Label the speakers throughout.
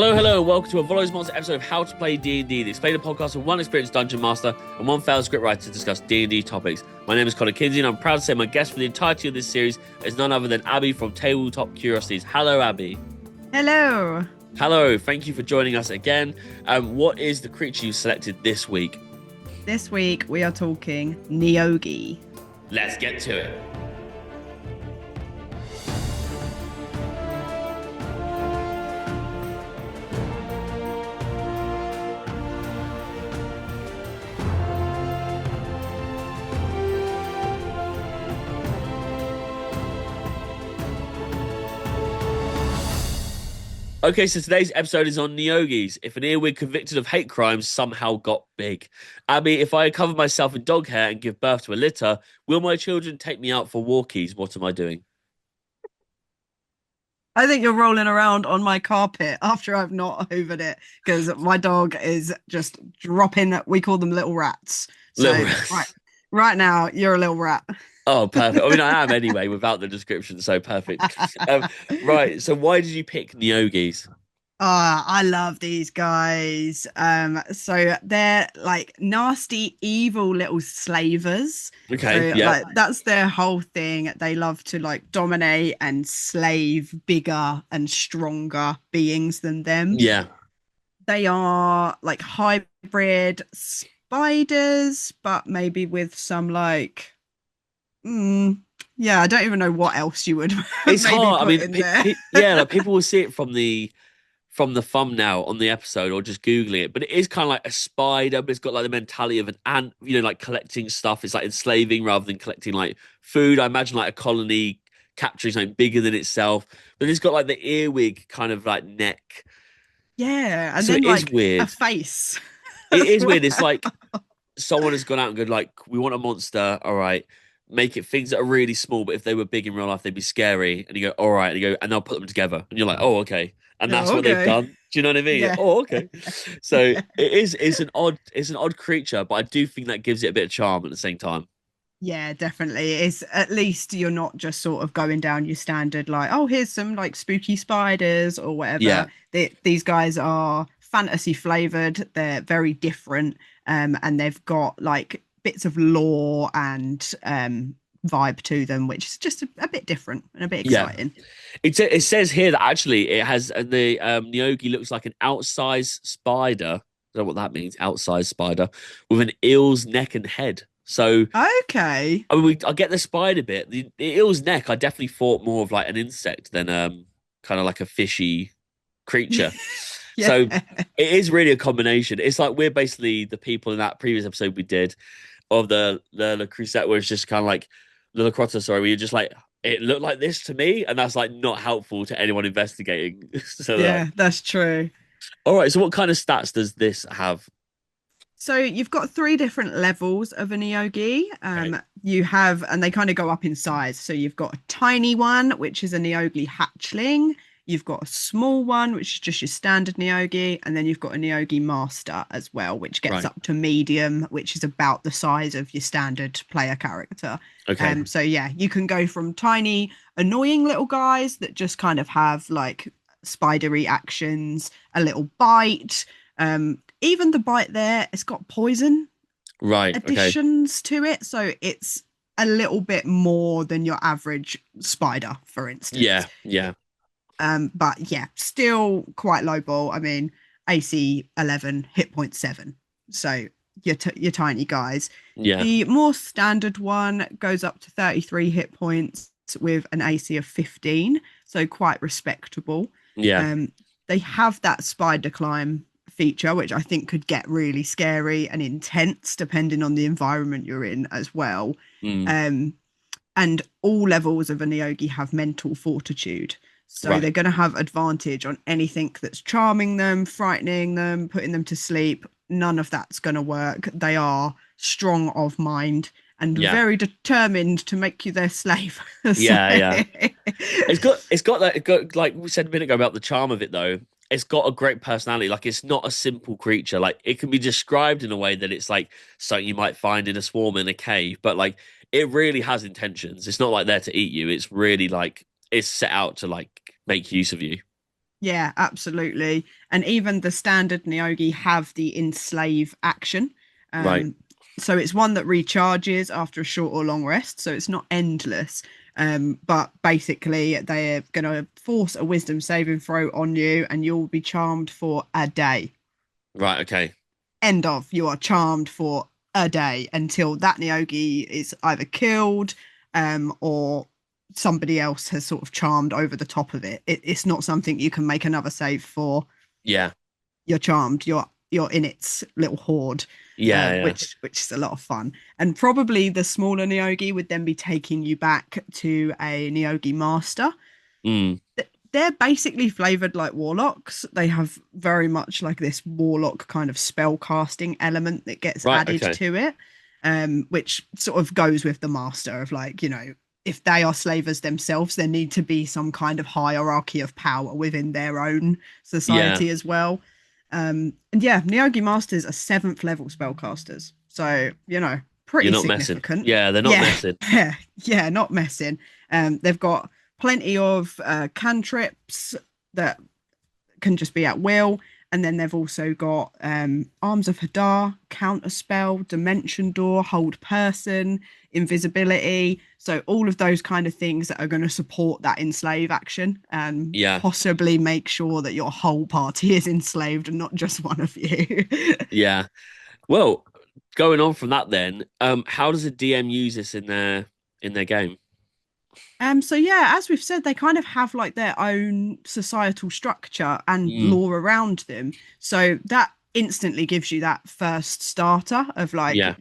Speaker 1: Hello, and welcome to a Volo's Monster episode of How to Play D&D, the explainer podcast of one experienced dungeon master and one failed scriptwriter to discuss D&D topics. My name is Kinsey, and I'm proud to say my guest for the entirety of this series is none other than Abby from Tabletop Curiosities. Hello, Abby.
Speaker 2: Hello.
Speaker 1: Hello, thank you for joining us again. What is the creature you selected this week?
Speaker 2: This week we are talking Neogi.
Speaker 1: Let's get to it. Okay, so today's episode is on Neogis. If an earwig convicted of hate crimes somehow got big. Abby, if I cover myself in dog hair and give birth to a litter, will my children take me out for walkies? What am I doing?
Speaker 2: I think you're rolling around on my carpet after I've not hoovered it because my dog is just dropping. We call them little rats. So
Speaker 1: Little rats.
Speaker 2: right now you're a little rat.
Speaker 1: Oh, perfect. I mean, I am anyway, without the description, so perfect. Right, so why did you pick Neogis?
Speaker 2: I love these guys. So they're like nasty, evil little slavers.
Speaker 1: Okay,
Speaker 2: So
Speaker 1: yeah.
Speaker 2: like that's their whole thing. They love to like dominate and slave bigger and stronger beings than them.
Speaker 1: Yeah.
Speaker 2: They are like hybrid spiders, but maybe with some like yeah, I don't even know what else you would
Speaker 1: It's
Speaker 2: maybe
Speaker 1: hard. I
Speaker 2: put
Speaker 1: mean,
Speaker 2: in there.
Speaker 1: yeah, like people will see it from the thumbnail on the episode or just Googling it, but it is kind of like a spider, but it's got like the mentality of an ant, like collecting stuff. It's like enslaving rather than collecting like food. I imagine like a colony capturing something bigger than itself, but it's got like the earwig kind of like neck.
Speaker 2: Yeah, and
Speaker 1: So
Speaker 2: then
Speaker 1: it is
Speaker 2: like
Speaker 1: weird.
Speaker 2: a face.
Speaker 1: It
Speaker 2: as
Speaker 1: is weird. It's
Speaker 2: well.
Speaker 1: like someone has gone out and gone like, we want a monster. All right. Make it things that are really small, but if they were big in real life, they'd be scary. And you go, all right, and you go, and they'll put them together, and you're like, oh, okay, and that's
Speaker 2: Oh,
Speaker 1: what they've
Speaker 2: okay.
Speaker 1: done. Do you know what I mean?
Speaker 2: Yeah.
Speaker 1: Oh, okay. So it's an odd creature, but I do think that gives it a bit of charm at the same time.
Speaker 2: Yeah, definitely. It's at least you're not just sort of going down your standard like, oh, here's some like spooky spiders or whatever.
Speaker 1: Yeah,
Speaker 2: These guys are fantasy flavored. They're very different, and they've got like bits of lore and vibe to them, which is just a bit different and a bit
Speaker 1: yeah.
Speaker 2: exciting.
Speaker 1: It says here that actually it has the Neogi looks like an outsized spider. I don't know what that means. Outsized spider with an eel's neck and head. So
Speaker 2: Okay.
Speaker 1: I mean, I get the spider bit. The eel's neck, I definitely thought more of like an insect than kind of like a fishy creature.
Speaker 2: Yeah.
Speaker 1: So it is really a combination. It's like we're basically the people in that previous episode we did of the Crusette, where it's just kind of like the Lacrotta, sorry, where you're just like, it looked like this to me, and that's like not helpful to anyone investigating. So
Speaker 2: Yeah, that's true.
Speaker 1: all right, so what kind of stats does this have?
Speaker 2: So you've got 3 different levels of a Neogi.
Speaker 1: Okay.
Speaker 2: You have, and they kind of go up in size. So you've got a tiny one, which is a Neogi hatchling. You've got a small one, which is just your standard Neogi, and then you've got a Neogi master as well, which gets
Speaker 1: Right.
Speaker 2: up to medium, which is about the size of your standard player character.
Speaker 1: Okay.
Speaker 2: So yeah, you can go from tiny, annoying little guys that just kind of have like spidery actions, a little bite. Even the bite there, it's got poison
Speaker 1: Right. Okay.
Speaker 2: additions to it, so it's a little bit more than your average spider, for instance.
Speaker 1: Yeah. Yeah.
Speaker 2: But yeah, still quite low ball. I mean, AC 11, hit point 7. So you're tiny guys.
Speaker 1: Yeah.
Speaker 2: The more standard one goes up to 33 hit points with an AC of 15, so quite respectable.
Speaker 1: Yeah.
Speaker 2: They have that spider climb feature, which I think could get really scary and intense depending on the environment you're in as well.
Speaker 1: Mm.
Speaker 2: And all levels of a Neogi have mental fortitude. So
Speaker 1: Right.
Speaker 2: they're going to have advantage on anything that's charming them, frightening them, putting them to sleep. None of that's going to work. They are strong of mind and
Speaker 1: Yeah.
Speaker 2: very determined to make you their slave.
Speaker 1: Yeah. It's got that. It got, like we said a minute ago about the charm of it, though. It's got a great personality. Like, it's not a simple creature. Like, it can be described in a way that it's like something you might find in a swarm in a cave, but like it really has intentions. It's not like there to eat you. It's really like it's set out to like make use of you.
Speaker 2: Yeah, absolutely. And even the standard Neogi have the enslave action.
Speaker 1: Right.
Speaker 2: Um, so it's one that recharges after a short or long rest. So it's not endless. But basically, they're going to force a wisdom saving throw on you, and you'll be charmed for a day.
Speaker 1: Right. Okay.
Speaker 2: End of. You are charmed for a day until that Neogi is either killed, or somebody else has sort of charmed over the top of it. It's not something you can make another save for.
Speaker 1: Yeah.
Speaker 2: You're charmed. You're in its little horde,
Speaker 1: Yeah. Yeah.
Speaker 2: which is a lot of fun. And probably the smaller Neogi would then be taking you back to a Neogi master.
Speaker 1: Mm.
Speaker 2: They're basically flavored like warlocks. They have very much like this warlock kind of spell casting element that gets
Speaker 1: Right.
Speaker 2: added
Speaker 1: Okay.
Speaker 2: to it, which sort of goes with the master of like, if they are slavers themselves, there need to be some kind of hierarchy of power within their own
Speaker 1: Yeah.
Speaker 2: society as well. And yeah, Neogi masters are seventh level spellcasters. So,
Speaker 1: You're
Speaker 2: pretty
Speaker 1: not messing.
Speaker 2: significant.
Speaker 1: Yeah. They're not
Speaker 2: Yeah,
Speaker 1: messing.
Speaker 2: yeah, yeah, not messing. They've got plenty of cantrips that can just be at will. And then they've also got Arms of Hadar, Counterspell, Dimension Door, Hold Person, Invisibility. So all of those kind of things that are going to support that enslave action and
Speaker 1: Yeah.
Speaker 2: possibly make sure that your whole party is enslaved and not just one of you.
Speaker 1: Yeah. Well, going on from that, then, how does a DM use this in their game?
Speaker 2: So yeah, as we've said, they kind of have like their own societal structure and
Speaker 1: Mm.
Speaker 2: law around them. So that instantly gives you that first starter of like,
Speaker 1: Yeah.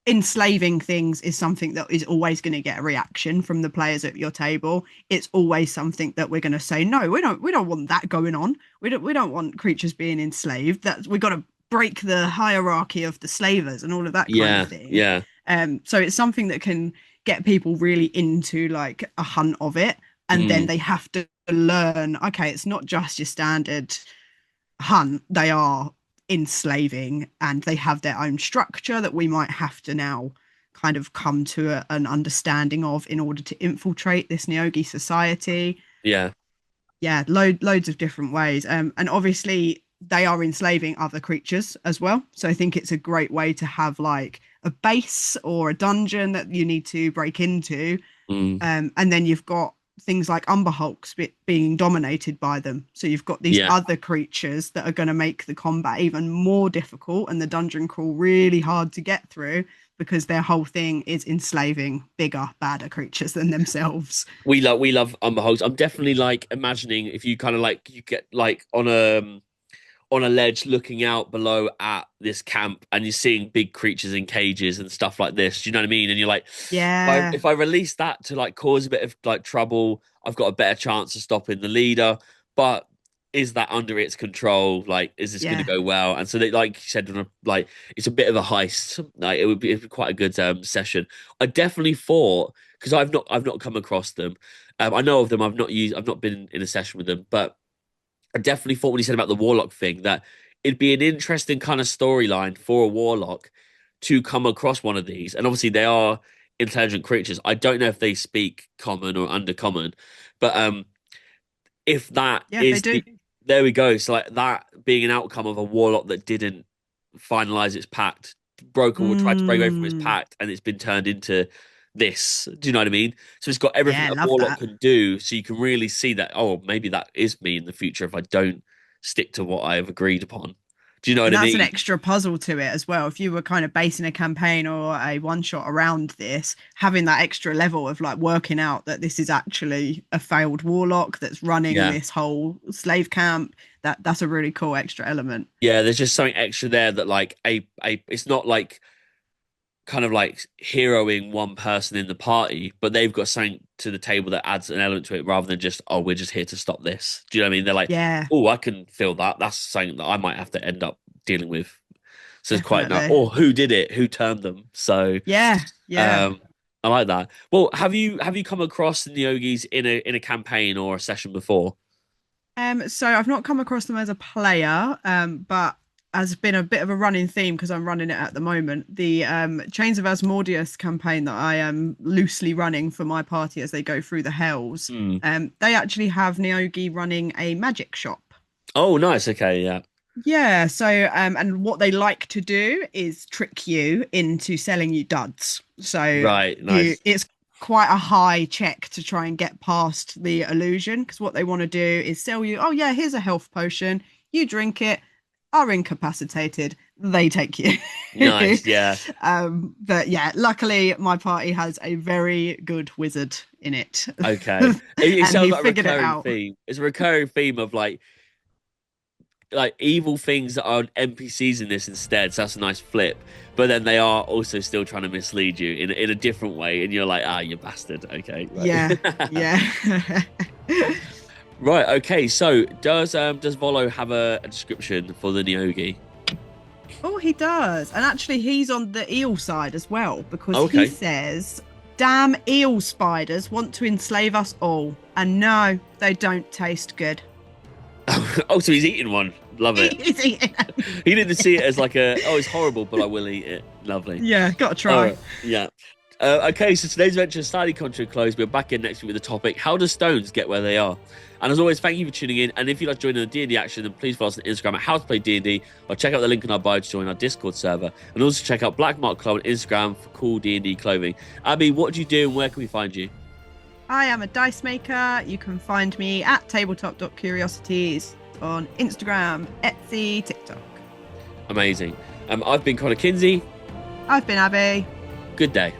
Speaker 2: enslaving things is something that is always going to get a reaction from the players at your table. It's always something that we're going to say, no, we don't want that going on. We don't want creatures being enslaved. That we got to break the hierarchy of the slavers and all of that kind of
Speaker 1: Yeah.
Speaker 2: thing.
Speaker 1: Yeah.
Speaker 2: So it's something that can get people really into like a hunt of it. And then
Speaker 1: Mm.
Speaker 2: they have to learn, okay, it's not just your standard hunt. They are enslaving and they have their own structure that we might have to now kind of come to an understanding of in order to infiltrate this Neogi society.
Speaker 1: Yeah.
Speaker 2: Yeah, loads of different ways. And obviously they are enslaving other creatures as well. So I think it's a great way to have like a base or a dungeon that you need to break into.
Speaker 1: Mm.
Speaker 2: And then you've got things like Umber Hulks being dominated by them. So you've got these
Speaker 1: Yeah.
Speaker 2: other creatures that are going to make the combat even more difficult and the dungeon crawl really hard to get through because their whole thing is enslaving bigger, badder creatures than themselves.
Speaker 1: We love Umber Hogs. I'm definitely like imagining if you kind of like you get like on a ledge looking out below at this camp and you're seeing big creatures in cages and stuff like this. Do you know what I mean? And you're like,
Speaker 2: Yeah,
Speaker 1: if I release that to like cause a bit of like trouble, I've got a better chance of stopping the leader. But is that under its control? Like, is this going to
Speaker 2: yeah.
Speaker 1: go well? And so, they, like you said, like it's a bit of a heist. Like, it'd be quite a good session. I definitely thought because I've not come across them. I know of them. I've not been in a session with them, but I definitely thought when he said about the warlock thing that it'd be an interesting kind of storyline for a warlock to come across one of these. And obviously they are intelligent creatures. I don't know if they speak common or undercommon, but if that
Speaker 2: Yeah, they
Speaker 1: is
Speaker 2: do.
Speaker 1: there we go. So like that being an outcome of a warlock that didn't finalize its pact, broke or tried to break away from its
Speaker 2: Mm,
Speaker 1: pact, and it's been turned into this. Do you know what I mean? So it's got everything
Speaker 2: yeah,
Speaker 1: a
Speaker 2: love
Speaker 1: warlock
Speaker 2: that.
Speaker 1: can do. So you can really see that. Oh, maybe that is me in the future if I don't stick to what I have agreed upon. Do you know what
Speaker 2: And
Speaker 1: I
Speaker 2: that's an
Speaker 1: mean?
Speaker 2: extra puzzle to it as well. If you were kind of basing a campaign or a one shot around this, having that extra level of like working out that this is actually a failed warlock that's running
Speaker 1: Yeah.
Speaker 2: this whole slave camp, that's a really cool extra element.
Speaker 1: Yeah, there's just something extra there that like a it's not like kind of like heroing one person in the party, but they've got something to the table that adds an element to it rather than just, oh, we're just here to stop this. Do you know what I mean? They're like,
Speaker 2: Yeah,
Speaker 1: oh, I can feel that. That's something that I might have to end up dealing with. So it's quite nice.
Speaker 2: definitely.
Speaker 1: Or who did it? Who turned them? So
Speaker 2: Yeah, yeah.
Speaker 1: um I like that. Well, have you come across the Neogis in a campaign or a session before?
Speaker 2: So I've not come across them as a player, but has been a bit of a running theme because I'm running it at the moment. The Chains of Asmodeus campaign that I am loosely running for my party as they go through the hells.
Speaker 1: Hmm.
Speaker 2: They actually have Neogi running a magic shop.
Speaker 1: Oh, nice. Okay, yeah.
Speaker 2: Yeah, so and what they like to do is trick you into selling you duds. So
Speaker 1: Right, nice.
Speaker 2: it's quite a high check to try and get past the illusion because what they want to do is sell you, oh yeah, here's a health potion. You drink it, are incapacitated, they take you.
Speaker 1: Nice, yeah.
Speaker 2: But yeah, luckily my party has a very good wizard in it.
Speaker 1: Okay. It
Speaker 2: And
Speaker 1: sounds
Speaker 2: he
Speaker 1: like a
Speaker 2: figured it
Speaker 1: recurring
Speaker 2: out.
Speaker 1: theme. It's a recurring theme of like evil things that are NPCs in this instead. So that's a nice flip. But then they are also still trying to mislead you in a different way, and you're like, ah, you bastard. Okay,
Speaker 2: Yeah,
Speaker 1: right.
Speaker 2: yeah.
Speaker 1: Right, okay. So does Volo have a description for the Neogi?
Speaker 2: Oh, he does. And actually, he's on the eel side as well because he
Speaker 1: Okay.
Speaker 2: says, damn eel spiders want to enslave us all. And no, they don't taste good.
Speaker 1: Oh, so he's eating one. Love it.
Speaker 2: He's eating them.
Speaker 1: He didn't see it as like oh, it's horrible, but I will eat it. Lovely.
Speaker 2: Yeah, gotta
Speaker 1: All
Speaker 2: try.
Speaker 1: right. Yeah. Okay, so today's adventure is slightly contrary close. We're back in next week with the topic: how do stones get where they are? And as always, thank you for tuning in. And if you'd like to join in the D&D action, then please follow us on Instagram at How to Play D&D, or check out the link in our bio to join our Discord server. And also check out Black Mark Club on Instagram for cool D&D clothing. Abby, what do you do and where can we find you?
Speaker 2: I am a dice maker. You can find me at tabletop.curiosities on Instagram, Etsy, TikTok.
Speaker 1: Amazing. I've been Connor Kinsey.
Speaker 2: I've been Abby.
Speaker 1: Good day.